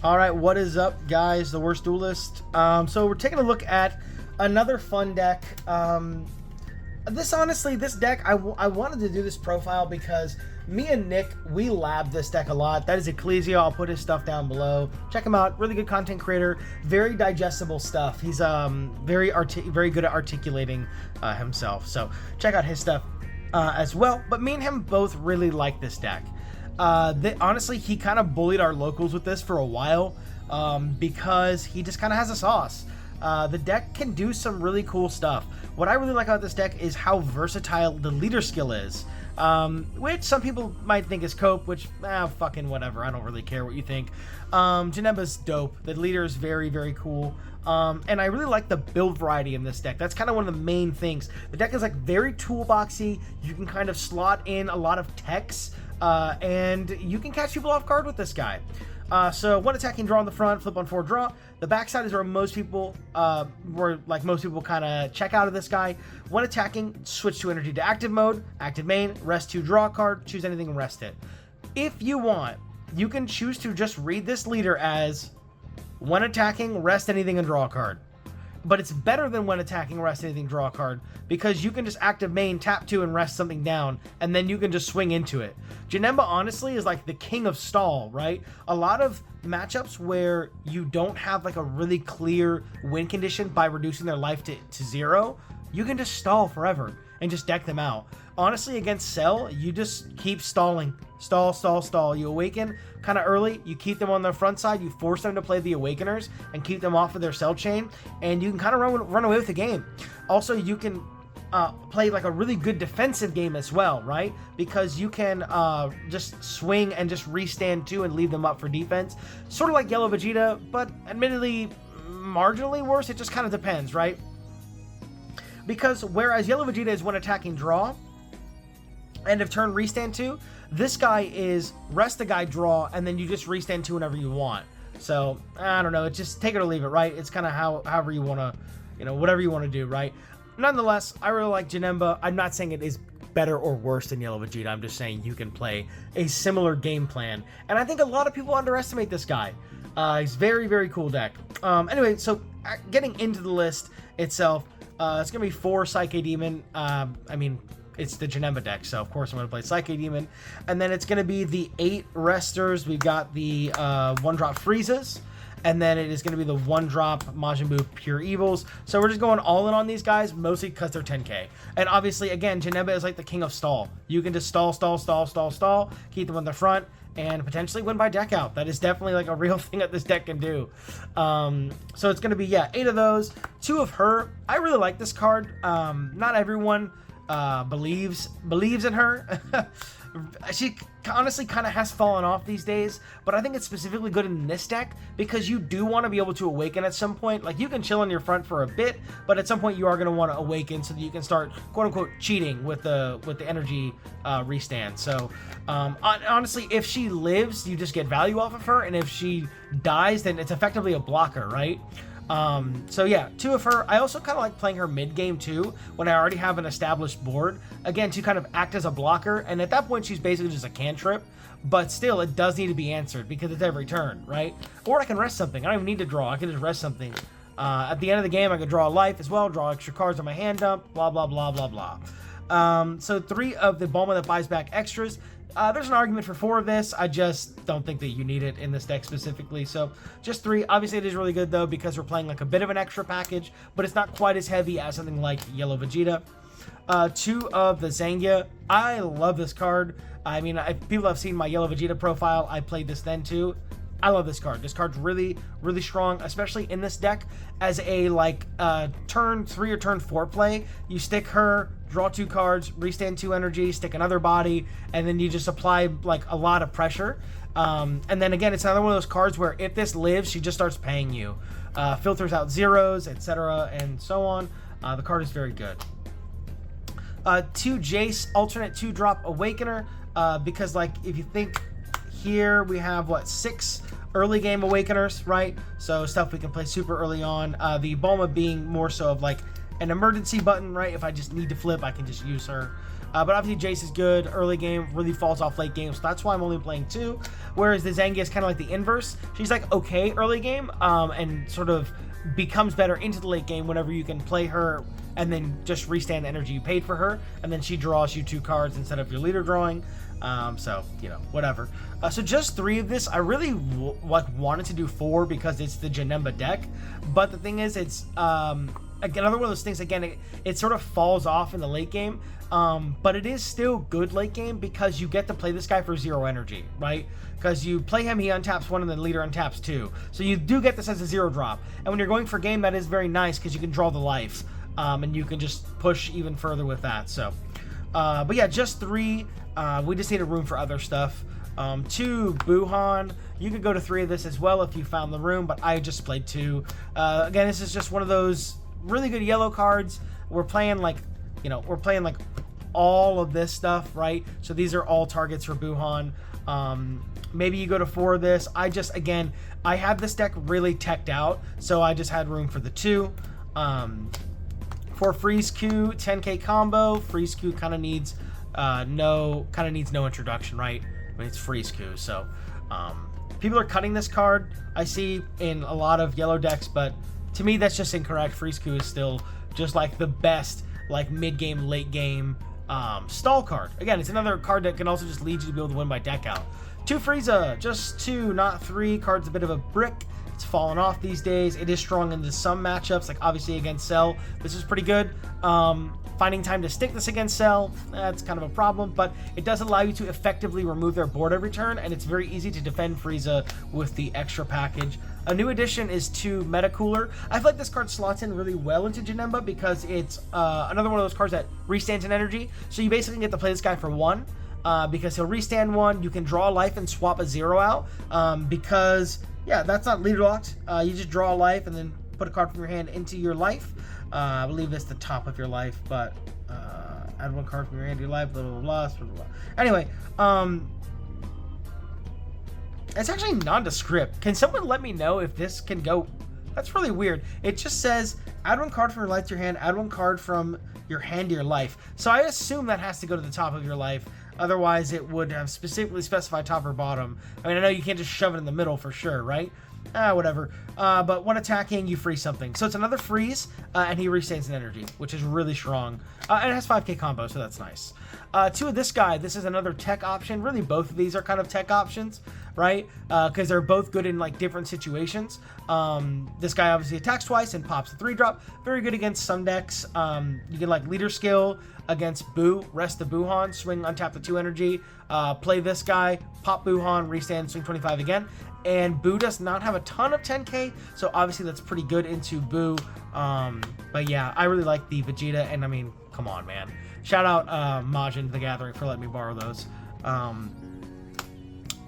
All right, what is up, guys? The Worst Duelist. So we're taking a look at another fun deck. This deck, I wanted to do this profile because me and Nick, we lab this deck a lot. That is Ecclesia. I'll put his stuff down below. Check him out. Really good content creator. Very digestible stuff. He's very good at articulating himself. So check out his stuff as well. But me and him both really like this deck. Honestly, he kind of bullied our locals with this for a while because he just kind of has a sauce. The deck can do some really cool stuff. What I really like about this deck is how versatile the leader skill is, which some people might think is cope, which, fucking whatever. I don't really care what you think. Janemba's dope. The leader is very, very cool. And I really like the build variety in this deck. That's kind of one of the main things. The deck is like very toolboxy. You can kind of slot in a lot of techs, and you can catch people off guard with this guy. So one attacking draw on the front, flip on 4 draw. The backside is where most people kind of check out of this guy. One attacking, switch to energy to active mode, active main, rest 2, draw a card, choose anything and rest it. If you want, you can choose to just read this leader as when attacking, rest anything and draw a card. But it's better than when attacking, rest anything, draw a card, because you can just active main, tap 2 and rest something down, and then you can just swing into it. Janemba honestly is like the king of stall, right? A lot of matchups where you don't have like a really clear win condition by reducing their life to 0, you can just stall forever and just deck them out. Honestly, against Cell, you just keep stalling. Stall. You awaken kind of early. You keep them on the front side. You force them to play the Awakeners and keep them off of their Cell chain. And you can kind of run away with the game. Also, you can play like a really good defensive game as well, right? Because you can just swing and just restand 2 and leave them up for defense. Sort of like Yellow Vegeta, but admittedly marginally worse. It just kind of depends, right? Because whereas Yellow Vegeta is when attacking draw, end of turn restand 2, this guy is rest the guy, draw, and then you just restand 2 whenever you want. So I don't know, it's just take it or leave it, right? It's kind of however you want to, whatever you want to do, right? Nonetheless, I really like Janemba. I'm not saying it is better or worse than Yellow Vegeta. I'm just saying you can play a similar game plan, and I think a lot of people underestimate this guy. He's very, very cool deck. Anyway, so getting into the list itself, it's gonna be 4 Psyche Demon. It's the Janemba deck, so of course I'm going to play Psyche Demon. And then it's going to be the 8 Resters. We've got the 1-drop Freezes. And then it is going to be the 1-drop Majin Buu Pure Evils. So we're just going all in on these guys, mostly because they're 10k. And obviously, again, Janemba is like the king of stall. You can just stall, keep them on the front, and potentially win by deck out. That is definitely like a real thing that this deck can do. So it's going to be, 8 of those. 2 of her. I really like this card. Not everyone believes in her. She honestly kind of has fallen off these days, but I think it's specifically good in this deck because you do want to be able to awaken at some point. Like, you can chill on your front for a bit, but at some point you are going to want to awaken so that you can start quote unquote cheating with the energy restand. So honestly, if she lives, you just get value off of her, and if she dies, then it's effectively a blocker, right? So yeah, 2 of her. I also kind of like playing her mid game too, when I already have an established board, again, to kind of act as a blocker. And at that point, she's basically just a cantrip, but still it does need to be answered because it's every turn, right? Or I can rest something. I don't even need to draw. I can just rest something. At the end of the game, I could draw a life as well, draw extra cards on my hand dump, blah, blah, blah, blah, blah. So 3 of the Bulma that buys back extras. There's an argument for 4 of this. I just don't think that you need it in this deck specifically. So just 3. Obviously, it is really good, though, because we're playing like a bit of an extra package, but it's not quite as heavy as something like Yellow Vegeta. 2 of the Zangia. I love this card. I mean, if people have seen my Yellow Vegeta profile, I played this then, too. I love this card. This card's really, really strong, especially in this deck as a turn 3 or turn 4 play. You stick her, draw 2 cards, restand 2 energy, stick another body, and then you just apply like a lot of pressure. And then again, it's another one of those cards where if this lives, she just starts paying you. Filters out zeros, etc., and so on. The card is very good. 2 Jace, alternate 2-drop Awakener, because like if you think here we have 6 early game Awakeners, right? So stuff we can play super early on. The Bulma being more so of like an emergency button, right? If I just need to flip, I can just use her. but obviously Jace is good early game, really falls off late game, so that's why I'm only playing 2. Whereas the Zangia is kind of like the inverse. She's like okay early game, and sort of becomes better into the late game whenever you can play her and then just restand the energy you paid for her, and then she draws you 2 cards instead of your leader drawing. So, you know, whatever. So just 3 of this. I really wanted to do 4 because it's the Janemba deck, but the thing is, it's another one of those things. Again, it sort of falls off in the late game, but it is still good late game because you get to play this guy for 0 energy, right? Because you play him, he untaps 1, and the leader untaps 2. So you do get this as a 0 drop, and when you're going for game, that is very nice because you can draw the life, and you can just push even further with that. So, but yeah, just 3. We just needed room for other stuff. 2 Buhan. You could go to 3 of this as well if you found the room, but I just played 2. Again, this is just one of those really good yellow cards. We're playing like, you know, we're playing like all of this stuff, right? So these are all targets for Buhan. Maybe you go to 4 of this. Again, I have this deck really teched out, so I just had room for the 2. For Freeze Q, 10k combo. Freeze Q kind of needs no introduction, right? I mean, it's Freeze Q, so people are cutting this card, I see, in a lot of yellow decks, but to me that's just incorrect. Freeze Q is still just like the best like mid-game, late-game stall card. Again, it's another card that can also just lead you to be able to win by deck out. 2 Frieza, just 2, not 3. Card's a bit of a brick. It's fallen off these days. It is strong into some matchups, like obviously against Cell. This is pretty good. Finding time to stick this against Cell, that's kind of a problem, but it does allow you to effectively remove their board every turn, and it's very easy to defend Frieza with the extra package. A new addition is 2 Meta Cooler. I feel like this card slots in really well into Janemba because it's another one of those cards that restands in energy, so you basically get to play this guy for 1. Because he'll restand 1, you can draw a life and swap a 0 out, because, yeah, that's not leader locked. You just draw a life and then put a card from your hand into your life. I believe it's the top of your life, but add 1 card from your hand to your life, blah, blah, blah, blah, blah. Anyway, it's actually nondescript. Can someone let me know if this can go? That's really weird. It just says, add 1 card from your life to your hand, add 1 card from your hand to your life. So I assume that has to go to the top of your life. Otherwise, it would have specifically specified top or bottom. I mean, I know you can't just shove it in the middle for sure, right? Whatever. But when attacking, you freeze something. So it's another freeze, and he restands in energy, which is really strong. And it has 5k combo, so that's nice. 2 of this guy, this is another tech option. Really, both of these are kind of tech options, right? Because they're both good in like different situations. This guy obviously attacks twice and pops a 3-drop. Very good against some decks. You can like leader skill against Boo, rest the Buhan, swing, untap the 2 energy, play this guy, pop Buhan, restand, swing 25 again. And Boo does not have a ton of 10k, so obviously that's pretty good into Boo. But yeah, I really like the Vegeta, and I mean, come on, man. Shout out Majin the Gathering for letting me borrow those.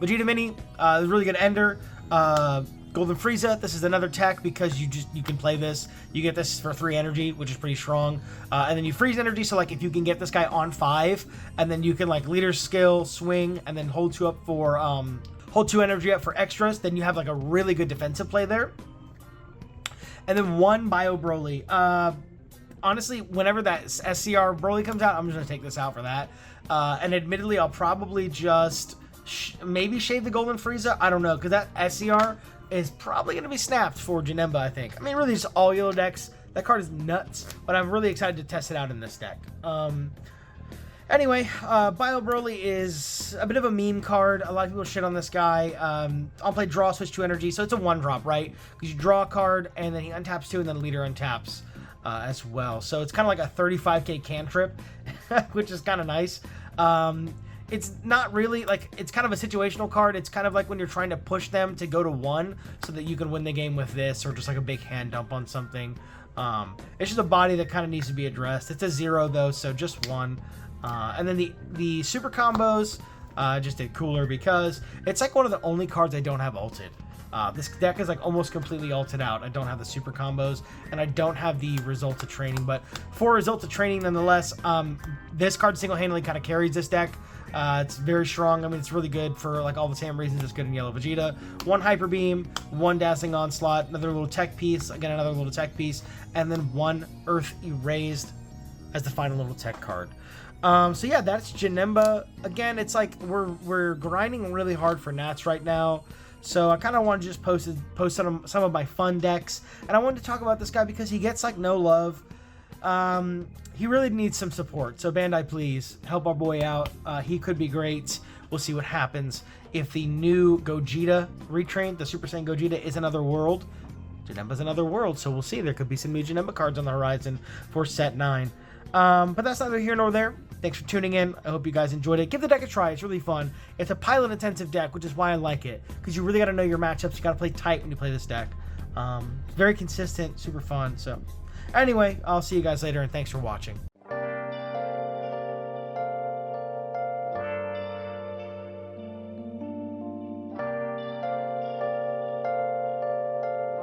Vegeta Mini is a really good ender. Golden Frieza, this is another tech because you can play this. You get this for 3 energy, which is pretty strong. And then you freeze energy, so like if you can get this guy on 5, and then you can like leader skill, swing, and then hold 2 up for hold 2 energy up for extras, then you have like a really good defensive play there. And then 1 Bio Broly. Honestly, whenever that SCR Broly comes out, I'm just gonna take this out for that. And admittedly, I'll probably just maybe shave the Golden Frieza. I don't know, because that SCR is probably going to be snapped for Janemba, I think. I mean, really, just all yellow decks. That card is nuts, but I'm really excited to test it out in this deck. Anyway, Bio Broly is a bit of a meme card. A lot of people shit on this guy. I'll play draw, switch 2 energy, so it's a 1-drop, right? Because you draw a card, and then he untaps 2, and then leader untaps as well. So it's kind of like a 35k cantrip, which is kind of nice. It's not really, like, it's kind of a situational card. It's kind of like when you're trying to push them to go to 1 so that you can win the game with this, or just like a big hand dump on something. It's just a body that kind of needs to be addressed. It's a 0 though, so just 1. And then the super combos just did cooler because it's like one of the only cards I don't have ulted. This deck is like almost completely ulted out. I don't have the super combos, and I don't have the results of training, but for results of training nonetheless, this card single-handedly kind of carries this deck. It's very strong. I mean, it's really good for like all the same reasons it's good in Yellow Vegeta. 1 Hyper Beam, 1 Dazzling Onslaught, another little tech piece, again another little tech piece, and then 1 Earth Erased as the final little tech card. So yeah, that's Janemba. Again, it's like we're grinding really hard for Nats right now. So I kind of want to just post some of my fun decks. And I wanted to talk about this guy because he gets like no love. He really needs some support. So Bandai, please help our boy out. He could be great. We'll see what happens if the new Gogeta retrained, the Super Saiyan Gogeta, is another world. Janemba's another world, so we'll see. There could be some new Janemba cards on the horizon for set 9. But that's neither here nor there. Thanks for tuning in. I hope you guys enjoyed it. Give the deck a try. It's really fun. It's a pilot-intensive deck, which is why I like it. Because you really got to know your matchups. You got to play tight when you play this deck. Very consistent, super fun. So anyway, I'll see you guys later, and thanks for watching.